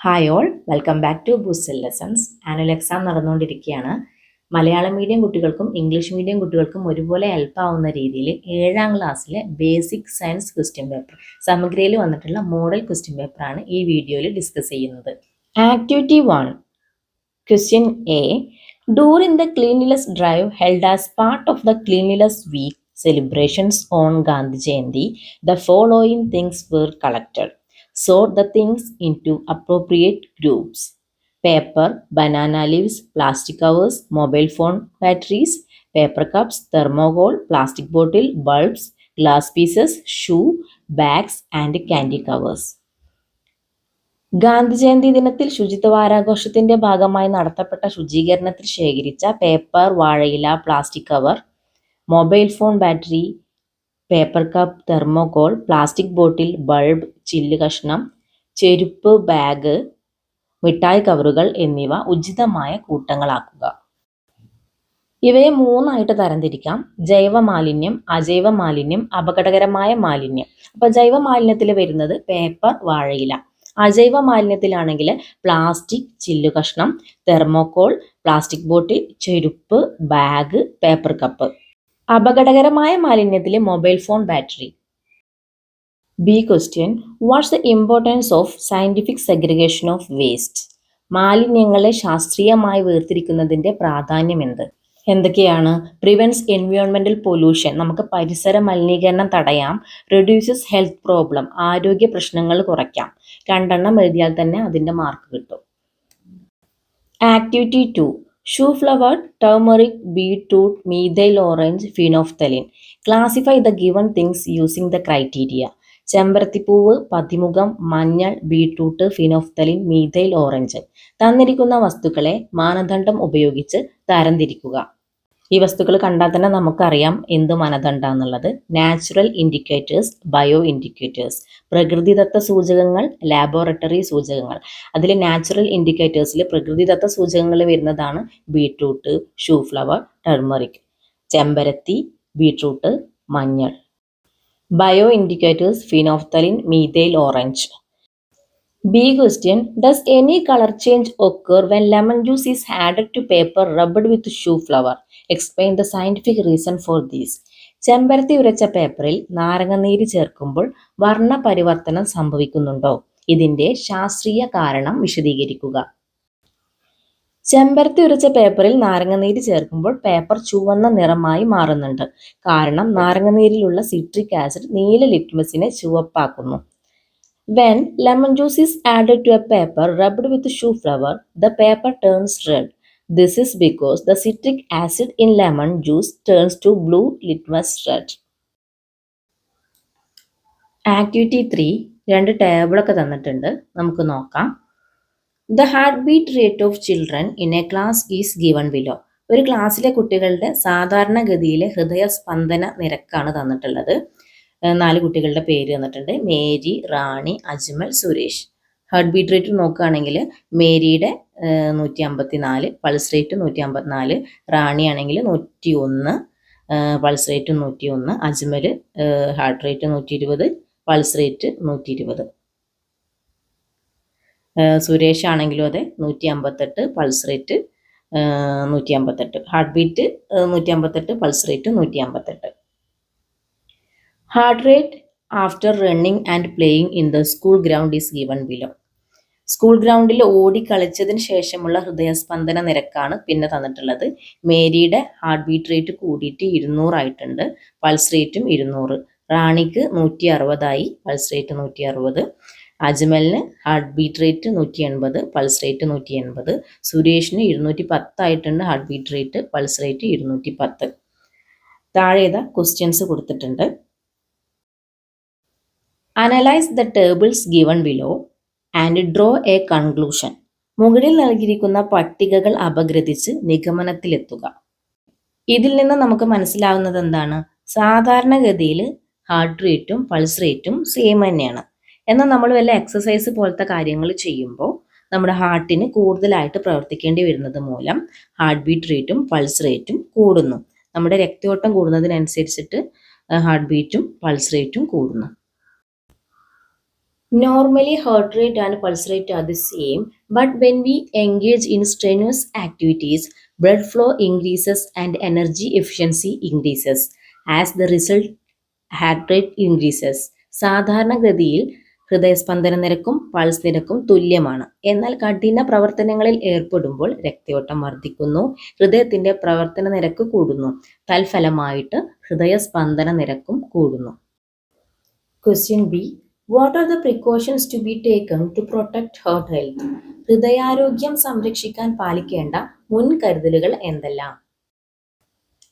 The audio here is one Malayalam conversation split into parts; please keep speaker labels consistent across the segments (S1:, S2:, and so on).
S1: Hi all, welcome back to Boostal lessons. Annual exam നടന്നുകൊണ്ടിരിക്കുകയാണ്. മലയാളം മീഡിയം കുട്ടികൾക്കും ഇംഗ്ലീഷ് മീഡിയം കുട്ടികൾക്കും ഒരുപോലെ ഹെൽപ്പ് ആവുന്ന രീതിയിൽ 7ാം ക്ലാസ്സിലെ ബേസിക് സയൻസ് ക്വസ്റ്റ്യൻ പേപ്പർ സമഗ്രയിൽ വന്നിട്ടുള്ള മോഡൽ ക്വസ്റ്റ്യൻ പേപ്പറാണ് ഈ വീഡിയോയിൽ ഡിസ്കസ് ചെയ്യുന്നത്. Activity 1, question A. During the cleanliness drive held as part of the cleanliness week celebrations on Gandhi Jayanti, the following things were collected. Sort the things into appropriate groups: paper, banana leaves, plastic covers, mobile phone batteries, paper cups, thermocol, plastic bottle, bulbs, glass pieces, shoe, bags and candy covers. Gandhi Jayanti ദിനത്തിൽ ശുചിത്വ വാരാഘോഷത്തിന്റെ ഭാഗമായി നടത്തപ്പെട്ട ശുചീകരണത്തിൽ ശേഖരിച്ച പേപ്പർ, വാഴയില, plastic cover, mobile phone battery, paper cup, thermocol, plastic bottle, bulb, ചില്ല് കഷ്ണം, ചെരുപ്പ്, ബാഗ്, മിഠായി കവറുകൾ എന്നിവ ഉചിതമായ കൂട്ടങ്ങളാക്കുക. ഇവയെ 3ആയിട്ട് തരംതിരിക്കാം: ജൈവ മാലിന്യം, അജൈവ മാലിന്യം, അപകടകരമായ മാലിന്യം. അപ്പോൾ ജൈവ മാലിന്യത്തിൽ വരുന്നത് പേപ്പർ, വാഴയില. അജൈവ മാലിന്യത്തിലാണെങ്കിൽ പ്ലാസ്റ്റിക്, ചില്ലു കഷ്ണം, തെർമോകോൾ, പ്ലാസ്റ്റിക് ബോട്ടിൽ, ചെരുപ്പ്, ബാഗ്, പേപ്പർ കപ്പ്. അപകടകരമായ മാലിന്യത്തിലെ mobile phone battery. B question: what's the importance of scientific segregation of waste? മാലിന്യങ്ങളെ ശാസ്ത്രീയമായി വേർതിരിക്കുന്നതിന്റെ പ്രാധാന്യം എന്ത്? എന്തൊക്കെയാണ്? പ്രിവെൻസ് എൻവയോൺമെന്റൽ പൊല്യൂഷൻ, നമുക്ക് പരിസര മലിനീകരണം തടയാം. റെഡ്യൂസസ് ഹെൽത്ത് പ്രോബ്ലം, ആരോഗ്യ പ്രശ്നങ്ങൾ കുറയ്ക്കാം. 2 എഴുതിയാൽ തന്നെ അതിന്റെ മാർക്ക് കിട്ടും. Activity 2, shoe flower, turmeric, beetroot, methyl orange, phenolphthalein. Classify the given things using the criteria. ചെമ്പരത്തിപ്പൂവ്, പതിമുഖം, മഞ്ഞൾ, ബീട്രൂട്ട്, ഫിനോഫ്തലിൻ, മീഥൈൽ ഓറഞ്ച്. തന്നിരിക്കുന്ന വസ്തുക്കളെ മാനദണ്ഡം ഉപയോഗിച്ച് തരംതിരിക്കുക. ഈ വസ്തുക്കൾ കണ്ടാൽ തന്നെ നമുക്കറിയാം എന്ത് മാനദണ്ഡാന്നുള്ളത്. Natural indicators, bio indicators. പ്രകൃതിദത്ത സൂചകങ്ങൾ, ലാബോറട്ടറി സൂചകങ്ങൾ. അതിൽ നാച്ചുറൽ ഇൻഡിക്കേറ്റേഴ്സിൽ പ്രകൃതിദത്ത സൂചകങ്ങൾ വരുന്നതാണ് ബീട്രൂട്ട്, ഷൂ ഫ്ലവർ, ടർമറിക്. ചെമ്പരത്തി, ബീട്രൂട്ട്, മഞ്ഞൾ. Bio indicators, phenolphthalein, methyl orange. B question: does any colour change occur when lemon juice is added to paper rubbed with shoe flower? Explain the scientific reason for this. ചെമ്പരത്തി ഉരച്ച പേപ്പറിൽ നാരങ്ങനീര് ചേർക്കുമ്പോൾ വർണ്ണ പരിവർത്തനം സംഭവിക്കുന്നുണ്ടോ? ഇതിന്റെ ശാസ്ത്രീയ കാരണം വിശദീകരിക്കുക. ചെമ്പരത്തി ഉരച്ച പേപ്പറിൽ നാരങ്ങനീര് ചേർക്കുമ്പോൾ പേപ്പർ ചുവന്ന നിറമായി മാറുന്നുണ്ട്. കാരണം നാരങ്ങനീരിലുള്ള സിട്രിക് ആസിഡ് നീല ലിറ്റ്മസിനെ ചുവപ്പാക്കുന്നു. When lemon juice is added to a paper rubbed with shoe flower, the paper turns red. This is because the citric acid in lemon juice turns to blue litmus red. Activity 3, 2 ടേബിളൊക്കെ തന്നിട്ടുണ്ട്, നമുക്ക് നോക്കാം. The heartbeat rate of children in a class is given below. ഒരു ക്ലാസ്സിലെ കുട്ടികളുടെ സാധാരണഗതിയിലെ ഹൃദയസ്പന്ദന നിരക്കാണ് തന്നിട്ടുള്ളത്. 4 കുട്ടികളുടെ പേര് തന്നിട്ടുണ്ട്: Mary, Rani, Ajmal, Suresh. Heart beat rate നോക്കുകയാണെങ്കിൽ മേരിയുടെ 154, പൾസ് റേറ്റ് 154, റാണി ആണെങ്കിൽ 101, pulse rate 101, Ajmal heart rate 120, pulse rate 120. Suresh ആണെങ്കിലും അതെ 158, pulse rate 158, heart beat 158, pulse rate 158. Heart rate after running and playing in the school ground is given below. School ഗ്രൗണ്ടിൽ ഓടി കളിച്ചതിന് ശേഷമുള്ള ഹൃദയസ്പന്ദന നിരക്കാണ് പിന്നെ തന്നിട്ടുള്ളത്. മേരിയുടെ ഹാർട്ട് ബീറ്റ് റേറ്റ് കൂടിയിട്ട് 200 ആയിട്ടുണ്ട്, പൾസ് റേറ്റും 200. റാണിക്ക് 160 പൾസ് റേറ്റ് 160. അജ്മലിന് heart beat rate 180, pulse rate 180. സുരേഷിന് 210 ആയിട്ടുണ്ട് heart beat rate, pulse rate 210. താഴെ ക്വസ്റ്റ്യൻസ് കൊടുത്തിട്ടുണ്ട്. Analyze the tables given below and draw a conclusion. മുകളിൽ നൽകിയിരിക്കുന്ന പട്ടികകൾ അപഗ്രഥിച്ച് നിഗമനത്തിലെത്തുക. ഇതിൽ നിന്ന് നമുക്ക് മനസ്സിലാവുന്നത് എന്താണ്? സാധാരണഗതിയിൽ ഹാർട്ട് റേറ്റും പൾസ് റേറ്റും സെയിം തന്നെയാണ്. എന്നാൽ നമ്മൾ വല്ല എക്സസൈസ് പോലത്തെ കാര്യങ്ങൾ ചെയ്യുമ്പോൾ നമ്മുടെ ഹാർട്ടിന് കൂടുതലായിട്ട് പ്രവർത്തിക്കേണ്ടി വരുന്നത് മൂലം ഹാർട്ട് ബീറ്റ് റേറ്റും പൾസ് റേറ്റും കൂടുന്നു. നമ്മുടെ രക്തയോട്ടം കൂടുന്നതിനനുസരിച്ചിട്ട് ഹാർട്ട് ബീറ്റും പൾസ് റേറ്റും കൂടുന്നു. Normally, heart rate and pulse rate are the same, but when we engage in strenuous activities, blood flow increases and energy efficiency increases. As the result, heart rate increases. സാധാരണഗതിയിൽ ഹൃദയസ്പന്ദന നിരക്കും പൾസ് നിരക്കും തുല്യമാണ്. എന്നാൽ കഠിന പ്രവർത്തനങ്ങളിൽ ഏർപ്പെടുമ്പോൾ രക്തയോട്ടം വർദ്ധിക്കുന്നു, ഹൃദയത്തിന്റെ പ്രവർത്തന നിരക്ക് കൂടുന്നു. തൽഫലമായിട്ട് ഹൃദയസ്പന്ദന നിരക്കും കൂടുന്നു. Question B. What are the precautions to be taken to protect heart health? ഹൃദയാരോഗ്യം സംരക്ഷിക്കാൻ പാലിക്കേണ്ട മുൻകരുതലുകൾ എന്തെല്ലാം?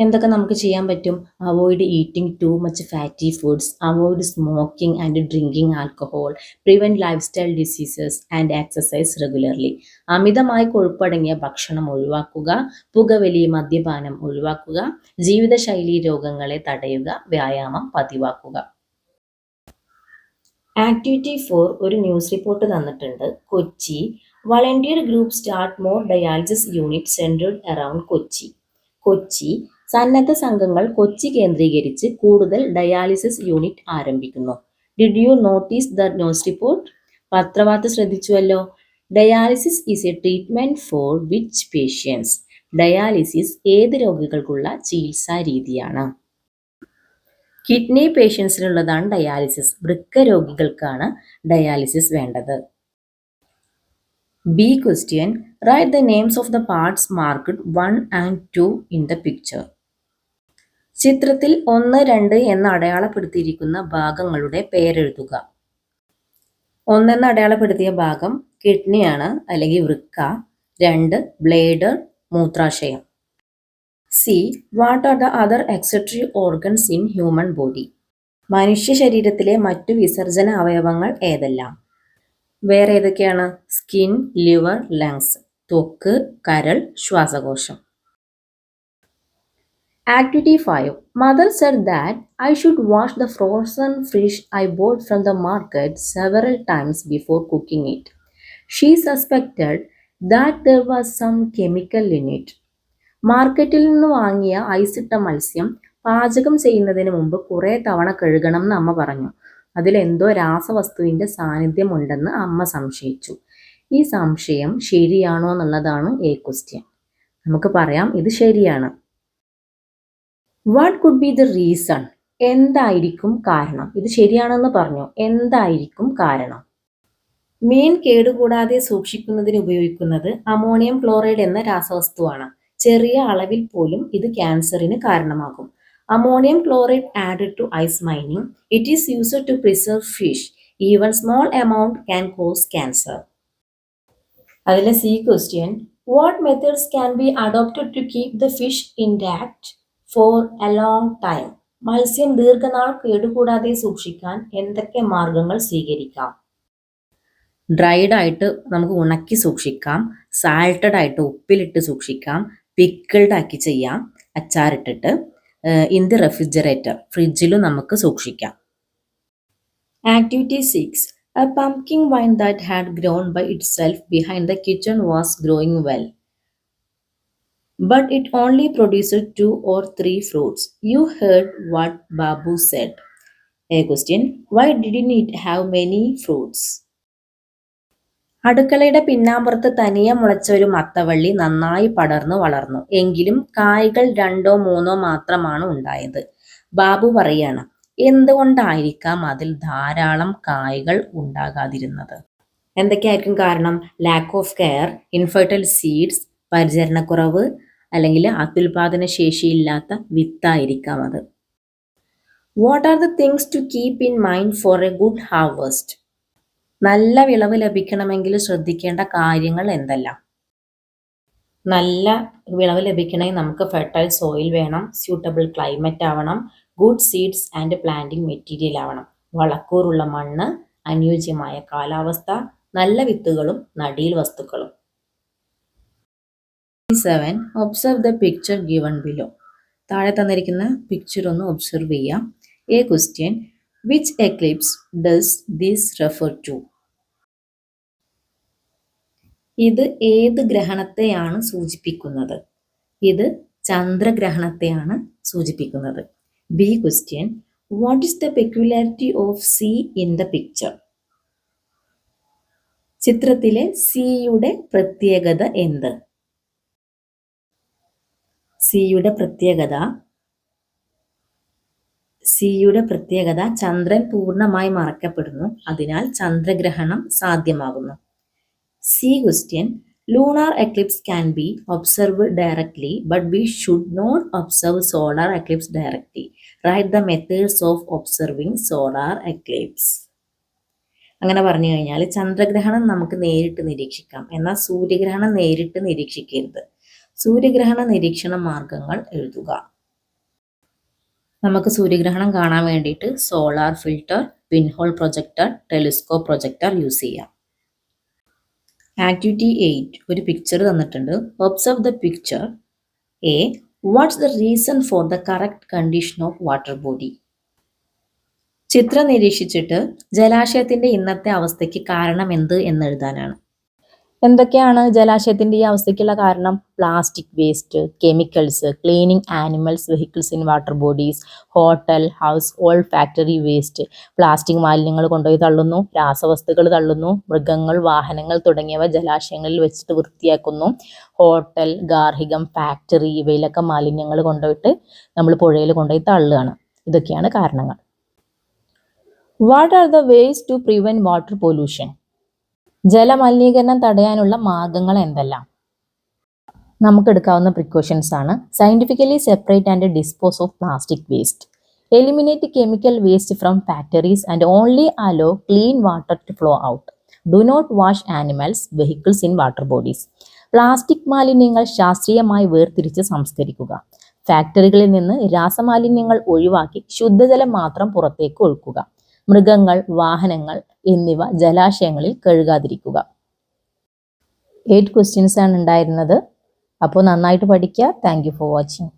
S1: എന്തൊക്കെ നമുക്ക് ചെയ്യാൻ പറ്റും? Avoid eating too much fatty foods, avoid smoking and drinking alcohol, prevent lifestyle diseases and exercise regularly. അമിതമായി കൊഴുപ്പടങ്ങിയ ഭക്ഷണം ഒഴിവാക്കുക, പുകവലി, മദ്യപാനം ഒഴിവാക്കുക, ജീവിതശൈലി രോഗങ്ങളെ തടയുക, വ്യായാമം പതിവാക്കുക. ആക്ടിവിറ്റി 4 ഒരു ന്യൂസ് റിപ്പോർട്ട് തന്നിട്ടുണ്ട്. Kochi volunteer group start more dialysis unit centred around Kochi. Kochi സന്നദ്ധ സംഘങ്ങൾ കൊച്ചി കേന്ദ്രീകരിച്ച് കൂടുതൽ ഡയാലിസിസ് യൂണിറ്റ് ആരംഭിക്കുന്നു. Did you notice the news report? പത്രവാർത്ത ശ്രദ്ധിച്ചുവല്ലോ. Dialysis is a treatment for which patients? Dialysis ഏത് രോഗികൾക്കുള്ള ചികിത്സാ രീതിയാണ്? കിഡ്നി പേഷ്യൻസിനുള്ളതാണ് ഡയാലിസിസ്. വൃക്ക രോഗികൾക്കാണ് ഡയാലിസിസ് വേണ്ടത്. B question. Write the names of the parts marked 1 and 2 in the picture. ചിത്രത്തിൽ 1, 2 എന്ന് അടയാളപ്പെടുത്തിയിരിക്കുന്ന ഭാഗങ്ങളുടെ പേരെഴുതുക. 1 എന്ന് അടയാളപ്പെടുത്തിയ ഭാഗം കിഡ്നിയാണ് അല്ലെങ്കിൽ വൃക്ക. 2 ബ്ലേഡർ മൂത്രാശയം. C. What are the other excretory organs in human body? മനുഷ്യ ശരീരത്തിലെ മറ്റു വിസർജന അവയവങ്ങൾ ഏതെല്ലാം? വേറെ ഏതൊക്കെയാണ്? Skin, liver, lungs. ത്വക്ക്, കരൾ, ശ്വാസകോശം. Activity 5. Mother said that I should wash the frozen fish I bought from the market several times before cooking it. She suspected that there was some chemical in it. മാർക്കറ്റിൽ നിന്ന് വാങ്ങിയ ഐസിട്ട മത്സ്യം പാചകം ചെയ്യുന്നതിന് മുമ്പ് കുറേ തവണ കഴുകണം എന്ന് അമ്മ പറഞ്ഞു. അതിലെന്തോ രാസവസ്തുവിൻ്റെ സാന്നിധ്യമുണ്ടെന്ന് അമ്മ സംശയിച്ചു. ഈ സംശയം ശരിയാണോ എന്നുള്ളതാണ് എ ക്വസ്റ്റ്യൻ. നമുക്ക് പറയാം ഇത് ശരിയാണ്. What could be the reason? എന്തായിരിക്കും കാരണം? ഇത് ശരിയാണെന്ന് പറഞ്ഞു. എന്തായിരിക്കും കാരണം? മീൻ കേടുകൂടാതെ സൂക്ഷിക്കുന്നതിന് ഉപയോഗിക്കുന്നത് അമോണിയം ക്ലോറൈഡ് എന്ന രാസവസ്തുവാണ്. ചെറിയ അളവിൽ പോലും ഇത് ക്യാൻസറിന് കാരണമാകും. Ammonium chloride added to ice mining. It is used to preserve fish. Even small amount can cause cancer. അതിലെ C question. What methods can be adopted to keep the fish intact for a long time? മത്സ്യം ദീർഘനാൾ കേടുകൂടാതെ സൂക്ഷിക്കാൻ എന്തൊക്കെ മാർഗങ്ങൾ സ്വീകരിക്കാം? ഡ്രൈഡ് ആയിട്ട് നമുക്ക് ഉണക്കി സൂക്ഷിക്കാം, സാൾട്ടഡ് ആയിട്ട് ഉപ്പിലിട്ട് സൂക്ഷിക്കാം, പിക്കിൾഡ് ആക്കി ചെയ്യാം അച്ചാറിട്ടിട്ട്, ഇൻ ദി റെഫ്രിജറേറ്റർ ഫ്രിഡ്ജിലും നമുക്ക് സൂക്ഷിക്കാം. Activity 6. A pumpkin vine that had grown by itself behind the kitchen was growing well, but it only produced 2 or 3 fruits. You heard what Babu said. A question. Why didn't it have many fruits? അടുക്കളയുടെ പിന്നാമ്പുറത്ത് തനിയെ മുളച്ച ഒരു മത്തവള്ളി നന്നായി പടർന്നു വളർന്നു. എങ്കിലും കായ്കൾ 2 or 3 മാത്രമാണ് ഉണ്ടായത്. ബാബു പറയാണ്, എന്തുകൊണ്ടായിരിക്കാം അതിൽ ധാരാളം കായ്കൾ ഉണ്ടാകാതിരുന്നത്? എന്തൊക്കെയായിരിക്കും കാരണം? Lack of care, infertile seeds, പരിചരണക്കുറവ്, അല്ലെങ്കിൽ അത്യുൽപാദന ശേഷിയില്ലാത്ത വിത്തായിരിക്കാം അത്. What are the things to keep in mind for a good harvest? നല്ല വിളവ് ലഭിക്കണമെങ്കിൽ ശ്രദ്ധിക്കേണ്ട കാര്യങ്ങൾ എന്തെല്ലാം? നല്ല വിളവ് ലഭിക്കണമെങ്കിൽ നമുക്ക് ഫെർട്ടൈൽ സോയിൽ വേണം, സ്യൂട്ടബിൾ ക്ലൈമറ്റ് ആവണം, good seeds and planting material ആവണം, വളക്കൂറുള്ള മണ്ണ്, അനുയോജ്യമായ കാലാവസ്ഥ, നല്ല വിത്തുകളും നടീൽ വസ്തുക്കളും. 7. Observe the picture given below. താഴെ തന്നിരിക്കുന്ന പിക്ചർ ഒന്ന് ഒബ്സർവ് ചെയ്യാം. A question. Which eclipse does this refer to? ഇത് ഏത് ഗ്രഹണത്തെയാണ് സൂചിപ്പിക്കുന്നത്? ഇത് ചന്ദ്രഗ്രഹണത്തെയാണ് സൂചിപ്പിക്കുന്നത്. B question. What is the peculiarity of C in the picture? ചിത്രത്തിലെ സിയുടെ പ്രത്യേകത എന്ത്? സിയുടെ പ്രത്യേകത ചന്ദ്രൻ പൂർണ്ണമായി മറയ്ക്കപ്പെടുന്നു, അതിനാൽ ചന്ദ്രഗ്രഹണം സാധ്യമാകുന്നു. C question, lunar eclipse can be observed directly, but we should not observe solar eclipse directly. Write the methods of observing solar eclipse. അങ്ങനെ പറഞ്ഞു കഴിഞ്ഞാൽ ചന്ദ്രഗ്രഹണം നമുക്ക് നേരിട്ട് നിരീക്ഷിക്കാം, എന്നാൽ സൂര്യഗ്രഹണം നേരിട്ട് നിരീക്ഷിക്കരുത്. സൂര്യഗ്രഹണ നിരീക്ഷണ മാർഗങ്ങൾ എഴുതുക. നമുക്ക് സൂര്യഗ്രഹണം കാണാൻ വേണ്ടിയിട്ട് solar filter, pinhole projector, telescope projector use ചെയ്യാം. ആക്ടിവിറ്റി 8 ഒരു പിക്ചർ തന്നിട്ടുണ്ട്. Observe the picture. A, what's the reason for the correct condition of water body? ചിത്രം നിരീക്ഷിച്ചിട്ട് ജലാശയത്തിന്റെ ഇന്നത്തെ അവസ്ഥയ്ക്ക് കാരണം എന്ത് എന്ന് എഴുതാനാണ്. എന്തൊക്കെയാണ് ജലാശയത്തിന്റെ ഈ അവസ്ഥയ്ക്കുള്ള കാരണം? Plastic waste, chemicals, cleaning animals, vehicles in water bodies, hotel, house hold, factory waste. Plastic മാലിന്യങ്ങൾ കൊണ്ടുപോയി തള്ളുന്നു, രാസവസ്തുക്കൾ തള്ളുന്നു, മൃഗങ്ങൾ, വാഹനങ്ങൾ തുടങ്ങിയവ ജലാശയങ്ങളിൽ വെച്ചിട്ട് വൃത്തിയാക്കുന്നു. ഹോട്ടൽ, ഗാർഹികം, ഫാക്ടറി ഇവയിലൊക്കെ മാലിന്യങ്ങൾ കൊണ്ടുപോയിട്ട് നമ്മൾ പുഴയിൽ കൊണ്ടുപോയി തള്ളുകയാണ്. ഇതൊക്കെയാണ് കാരണങ്ങൾ. What are the ways to prevent water pollution? ജലമലിനീകരണം തടയാനുള്ള മാർഗങ്ങൾ എന്തെല്ലാം? നമുക്ക് എടുക്കാവുന്ന പ്രിക്കോഷൻസ് ആണ്. Scientifically separate and dispose of plastic waste, eliminate chemical waste from factories and only allow clean water to flow out, do not wash animals, vehicles in water bodies. Plastic മാലിന്യങ്ങൾ ശാസ്ത്രീയമായി വേർതിരിച്ച് സംസ്കരിക്കുക. ഫാക്ടറികളിൽ നിന്ന് രാസമാലിന്യങ്ങൾ ഒഴിവാക്കി ശുദ്ധജലം മാത്രം പുറത്തേക്ക് ഒഴുക്കുക. മൃഗങ്ങൾ, വാഹനങ്ങൾ എന്നിവ ജലാശയങ്ങളിൽ കഴുകാതിരിക്കുക. 8 ക്വസ്റ്റ്യൻസ് ആണ് ഉണ്ടായിരുന്നത്. അപ്പോൾ നന്നായിട്ട് പഠിക്കുക. Thank you for watching.